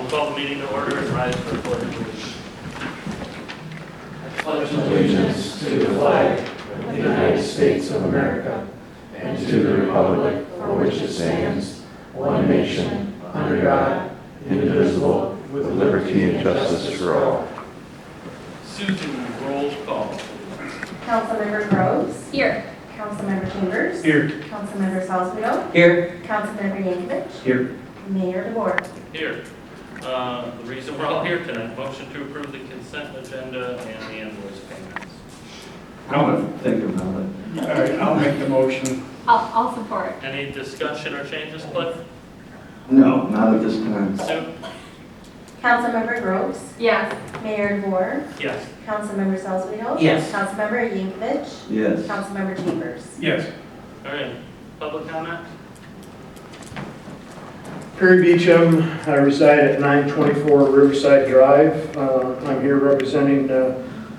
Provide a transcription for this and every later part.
We'll call the meeting to order and rise for the pledge of allegiance. I pledge allegiance to the flag of the United States of America and to the republic for which it stands, one nation, under God, indivisible, with liberty and justice for all. Susan, roll call. Councilmember Groves. Here. Councilmember Chambers. Here. Councilmember Salzweedl. Here. Councilmember Yankovic. Here. Mayor DeBoer. Here. The reason we're all here tonight, motion to approve the consent agenda and the invoice payments. I want to think about it. All right, I'll make the motion. I'll support. Any discussion or changes, Cliff? No, not at this time. Sue? Councilmember Groves. Yes. Mayor DeBoer. Yes. Councilmember Salzweedl. Yes. Councilmember Yankovic. Yes. Councilmember Chambers. Yes. All right. Public comment? Perry Beecham, I reside at 924 Riverside Drive. I'm here representing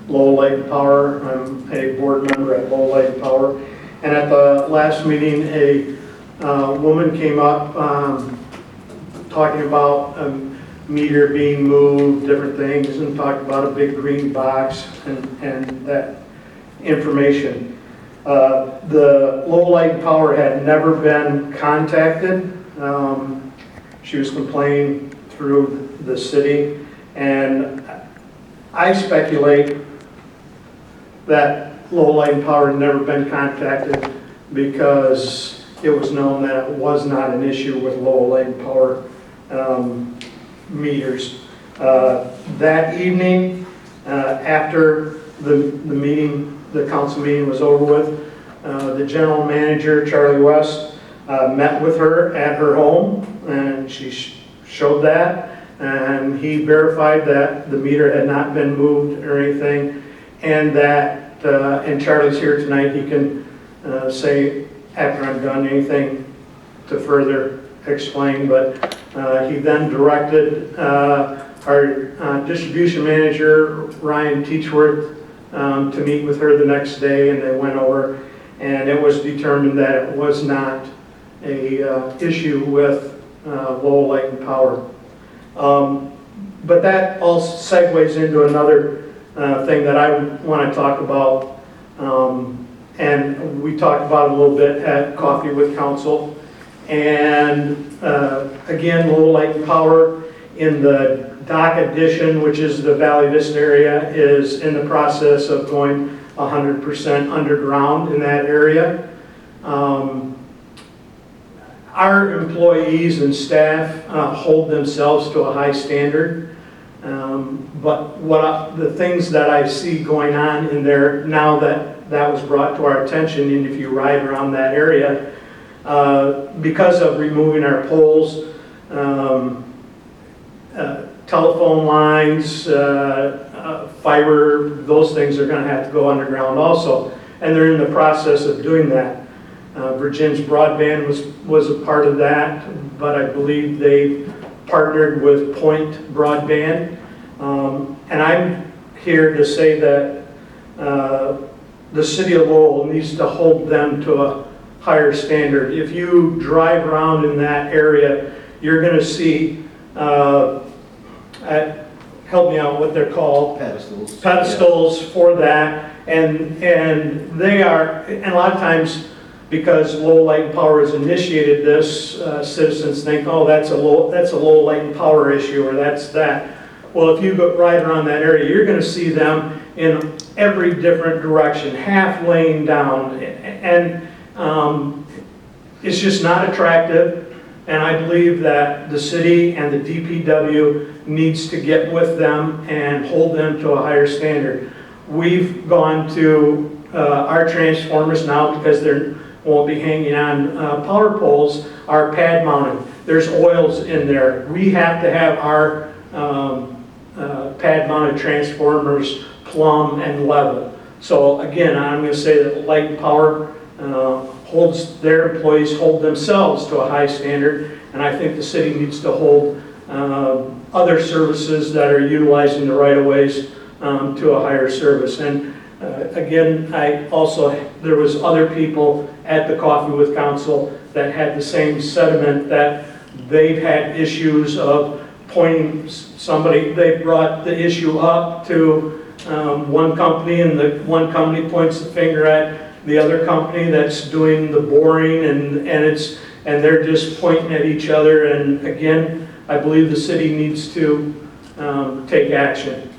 Lowell Light Power. I'm a board member at Lowell Light Power. And at the last meeting, a woman came up talking about a meter being moved, different things, and talked about a big green box and that information. The Lowell Light Power had never been contacted. She was complaining through the city, and I speculate that Lowell Light Power had never been contacted because it was known that it was not an issue with Lowell Light Power meters. That evening, after the meeting, the council meeting was over with, the general manager, Charlie West, met with her at her home, and she showed that, and he verified that the meter had not been moved or anything, and that, and Charlie's here tonight, he can say after I'm done anything to further explain, but he then directed our distribution manager, Ryan Teachworth, to meet with her the next day, and they went over, and it was determined that it was not a issue with Lowell Light and Power. But that all segues into another thing that I want to talk about, and we talked about it a little bit at Coffee with Council. And again, Lowell Light and Power in the dock addition, which is the Valley Vista area, is in the process of going 100% underground in that area. Our employees and staff hold themselves to a high standard, but the things that I see going on in there now that was brought to our attention, and if you ride around that area, because of removing our poles, telephone lines, fiber, those things are going to have to go underground also, and they're in the process of doing that. Virgin's Broadband was a part of that, but I believe they partnered with Point Broadband. And I'm here to say that the city of Lowell needs to hold them to a higher standard. If you drive around in that area, you're going to see, help me out what they're called. Pedestals for that, and they are, and a lot of times, because Lowell Light and Power has initiated this, citizens think, oh, that's a Lowell Light and Power issue, or that's that. Well, if you go right around that area, you're going to see them in every different direction, half laying down, and it's just not attractive. And I believe that the city and the DPW needs to get with them and hold them to a higher standard. We've gone to our transformers now, because they won't be hanging on power poles, are pad mounted. There's oils in there. We have to have our pad mounted transformers plumb and level. So again, I'm going to say that Light and Power holds their employees, hold themselves to a high standard, and I think the city needs to hold other services that are utilizing the right-of-ways to a higher service. And again, there was other people at the Coffee with Council that had the same sentiment, that they've had issues of pointing somebody, they brought the issue up to one company, and the one company points the finger at the other company that's doing the boring, and they're just pointing at each other. And again, I believe the city needs to take action.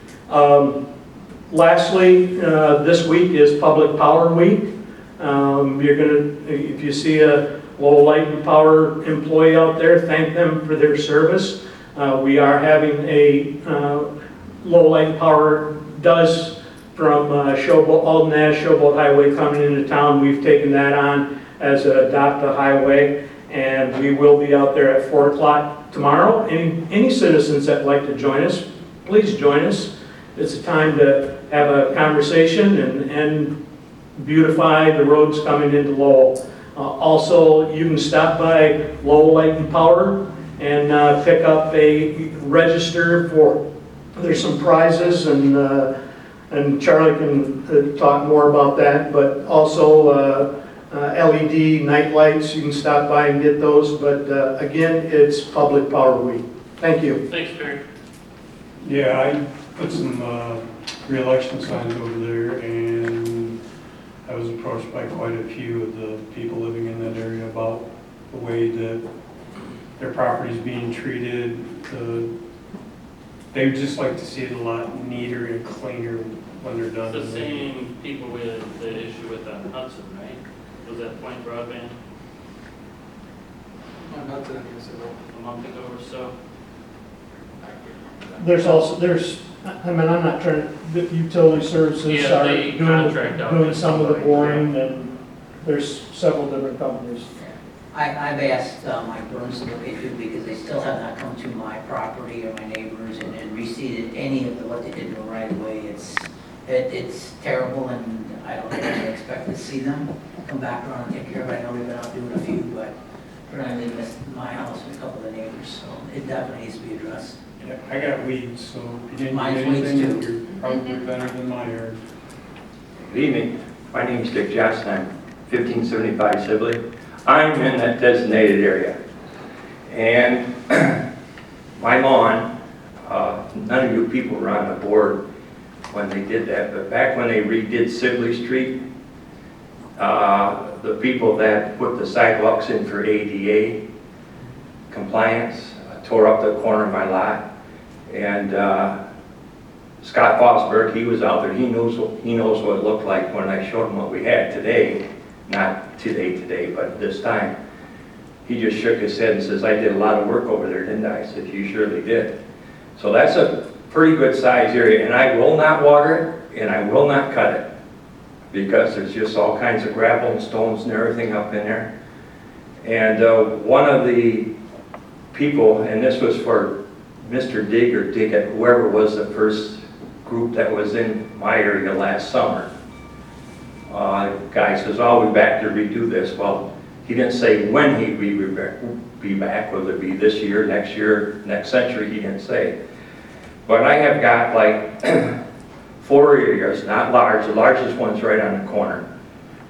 Lastly, this week is Public Power Week. If you see a Lowell Light and Power employee out there, thank them for their service. We are having a Lowell Light and Power does from Alden Ash Showboat Highway coming into town. We've taken that on as a Adopt a Highway, and we will be out there at 4 o'clock tomorrow. Any citizens that like to join us, please join us. It's a time to have a conversation and beautify the roads coming into Lowell. Also, you can stop by Lowell Light and Power and pick up a register for, there's some prizes, and Charlie can talk more about that, but also LED night lights, you can stop by and get those. But again, it's Public Power Week. Thank you. Thanks, Terry. Yeah, I put some re-election signs over there, and I was approached by quite a few of the people living in that area about the way that their property is being treated. They would just like to see it a lot neater and cleaner when they're done. The same people with the issue with Hudson, right? Was that Point Broadband a month ago or so? There's I'm not trying, the utility services Yeah, are they contract out doing with some of the somebody, boring, and there's several different companies. I've asked Mike Burns to look into, because they still have not come to my property or my neighbors and reseeded any of what they did in the right of way. It's terrible, and I don't really expect to see them come back around and take care of it. I know we've been out doing a few, but apparently they missed my house and a couple of the neighbors, so it definitely needs to be addressed. Yeah, I got weeds, so if you didn't Mine's get weeds anything, too. you're probably better than my yard. Good evening. My name is Dick Johnson. I'm 1575 Sibley. I'm in that designated area. And my lawn, none of you people were on the board when they did that, but back when they redid Sibley Street, the people that put the sidewalks in for ADA compliance tore up the corner of my lot. And Scott Fosberg, he was out there. He knows what it looked like when I showed him what we had today. Not today, but this time. He just shook his head and says, I did a lot of work over there, didn't I? I said, you surely did. So that's a pretty good size area, and I will not water it, and I will not cut it, because there's just all kinds of gravel and stones and everything up in there. And one of the people, and this was for Mr. Dig or Diggett, whoever was the first group that was in my area last summer. Guy says, I'll be back to redo this. Well, he didn't say when he'd be back, whether it be this year, next century, he didn't say. But I have got like 4 areas, not large. The largest one's right on the corner.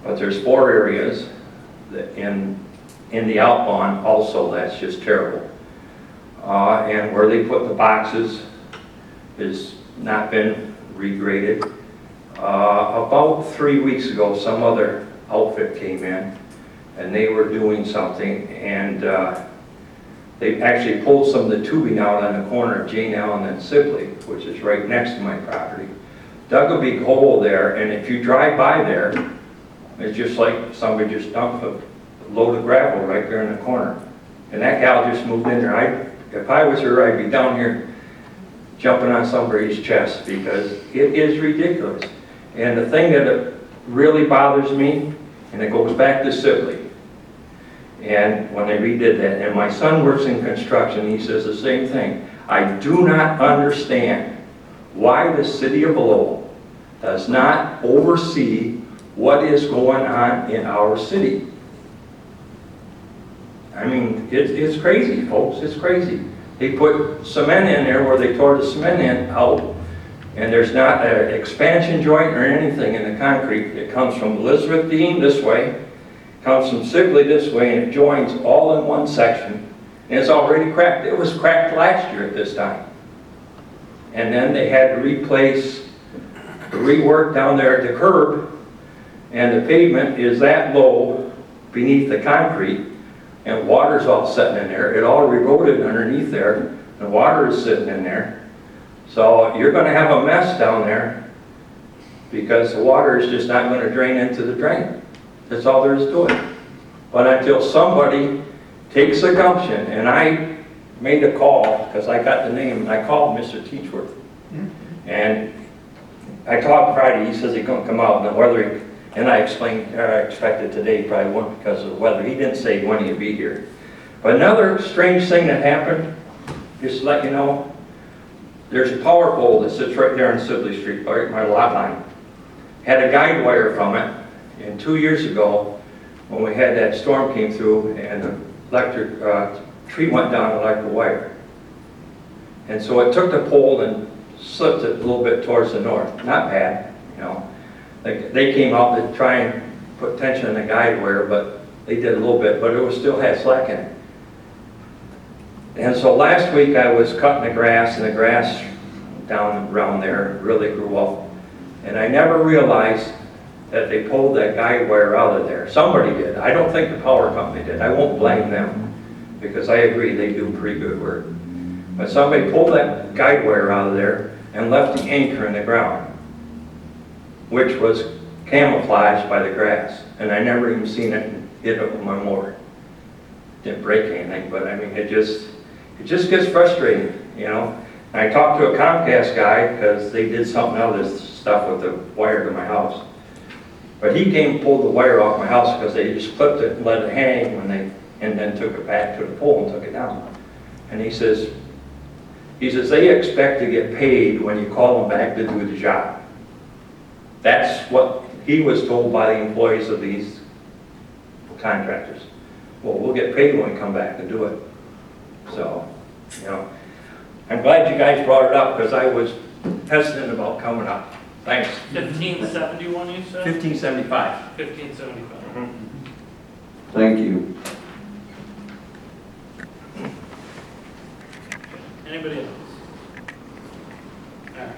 But there's 4 areas that in the outlawn also that's just terrible. And where they put the boxes has not been regraded. About 3 weeks ago, some other outfit came in, and they were doing something, and they actually pulled some of the tubing out on the corner of Jane Allen and Sibley, which is right next to my property. Dug a big hole there, and if you drive by there, it's just like somebody just dumped a load of gravel right there in the corner. And that gal just moved in there. If I was her, I'd be down here jumping on somebody's chest, because it is ridiculous. And the thing that really bothers me, and it goes back to Sibley, and when they redid that, and my son works in construction, he says the same thing. I do not understand why the city of Lowell does not oversee what is going on in our city. I mean, it's crazy, folks, it's crazy. They put cement in there where they tore the cement out, and there's not an expansion joint or anything in the concrete. It comes from Elizabeth Dean this way, comes from Sibley this way, and it joins all in one section. And it's already cracked. It was cracked last year at this time. And then they had to rework down there at the curb, and the pavement is that low beneath the concrete, and water's all sitting in there. It all eroded underneath there. The water is sitting in there. So you're gonna have a mess down there because the water is just not gonna drain into the drain. That's all there is to it. But until somebody takes a gumption, and I made a call, because I got the name, and I called Mr. Teachworth. And I talked Friday, he says he's gonna come out, and whether, and I expected today, he probably won't because of the weather. He didn't say when he'd be here. But another strange thing that happened, just to let you know, there's a power pole that sits right there on Sibley Street, right at my lot line. Had a guide wire from it, and 2 years ago, when we had that storm came through, and the electric tree went down the electric wire. And so it took the pole and slipped it a little bit towards the north. Not bad, you know. They came out to try and put tension in the guide wire, but they did a little bit, but it was still had slack in it. And so last week I was cutting the grass, and the grass down around there really grew up. And I never realized that they pulled that guide wire out of there. Somebody did. I don't think the power company did. I won't blame them, because I agree they do pretty good work. But somebody pulled that guide wire out of there and left the anchor in the ground, which was camouflaged by the grass. And I never even seen it hit it with my mower. Didn't break anything, but I mean, it just gets frustrating, you know. And I talked to a Comcast guy, because they did something else stuff with the wire to my house. But he came and pulled the wire off my house because they just clipped it and let it hang and then took it back to the pole and took it down. And he says they expect to get paid when you call them back to do the job. That's what he was told by the employees of these contractors. Well, we'll get paid when we come back and do it. So, you know, I'm glad you guys brought it up, because I was hesitant about coming up. Thanks. 1571, you said? 1575. 1575. Thank you. Anybody else? All right.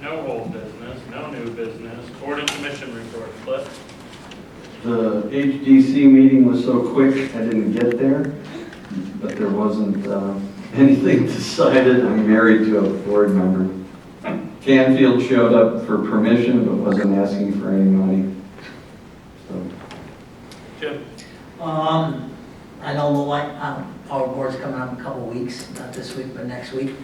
No old business, no new business. Board and commission report. Cliff? The HDC meeting was so quick, I didn't get there, but there wasn't anything decided. I'm married to a board member. Canfield showed up for permission, but wasn't asking for any money. So. Jim? I know our board's coming up in a couple of weeks, not this week, but next week.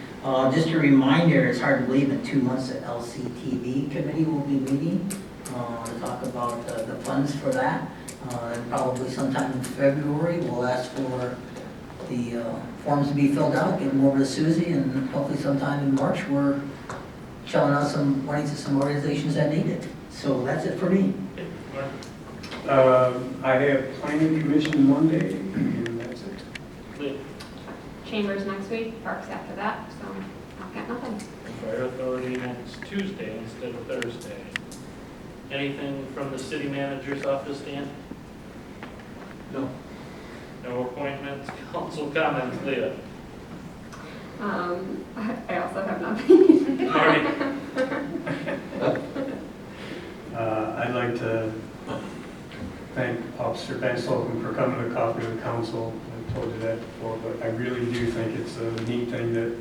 Just a reminder, it's hard to believe in 2 months the LCTV committee will be meeting to talk about the funds for that. And probably sometime in February, we'll ask for the forms to be filled out, get them over to Susie, and hopefully sometime in March, we're shelling out some money to some organizations that need it. So that's it for me. I have planning commission Monday, and that's it. Lee? Chambers next week, parks after that, so I've got nothing. Fire authority next Tuesday instead of Thursday. Anything from the city manager's office, Dan? No. No appointments, council comments, Leah? I also have nothing. Marty? I'd like to thank Officer Van Sloken for coming to coffee with council. I told you that before, but I really do think it's a neat thing that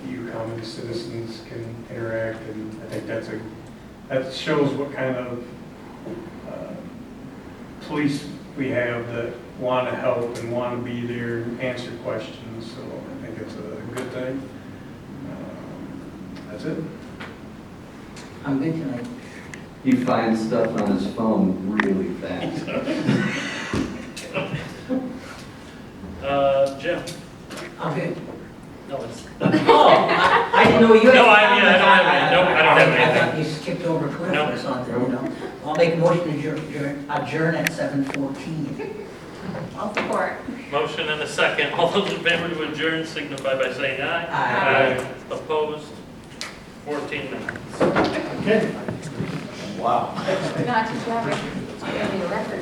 you common citizens can interact, and I think that shows what kind of police we have that want to help and want to be there and answer questions. So I think it's a good thing. That's it. I'm good tonight. He finds stuff on his phone really fast. Jim? I'm good. No, it's. Oh, I didn't know you had. No, I don't have any. Nope, I don't have I anything. thought you skipped over Cliff Nope. or something, you know. I'll make a motion to adjourn at 7:14. I'll support. Motion and a second. All those in favor to adjourn signify by saying aye. Aye. Opposed? 14 minutes. Okay. Wow. Not too shabby. It's gonna be a record.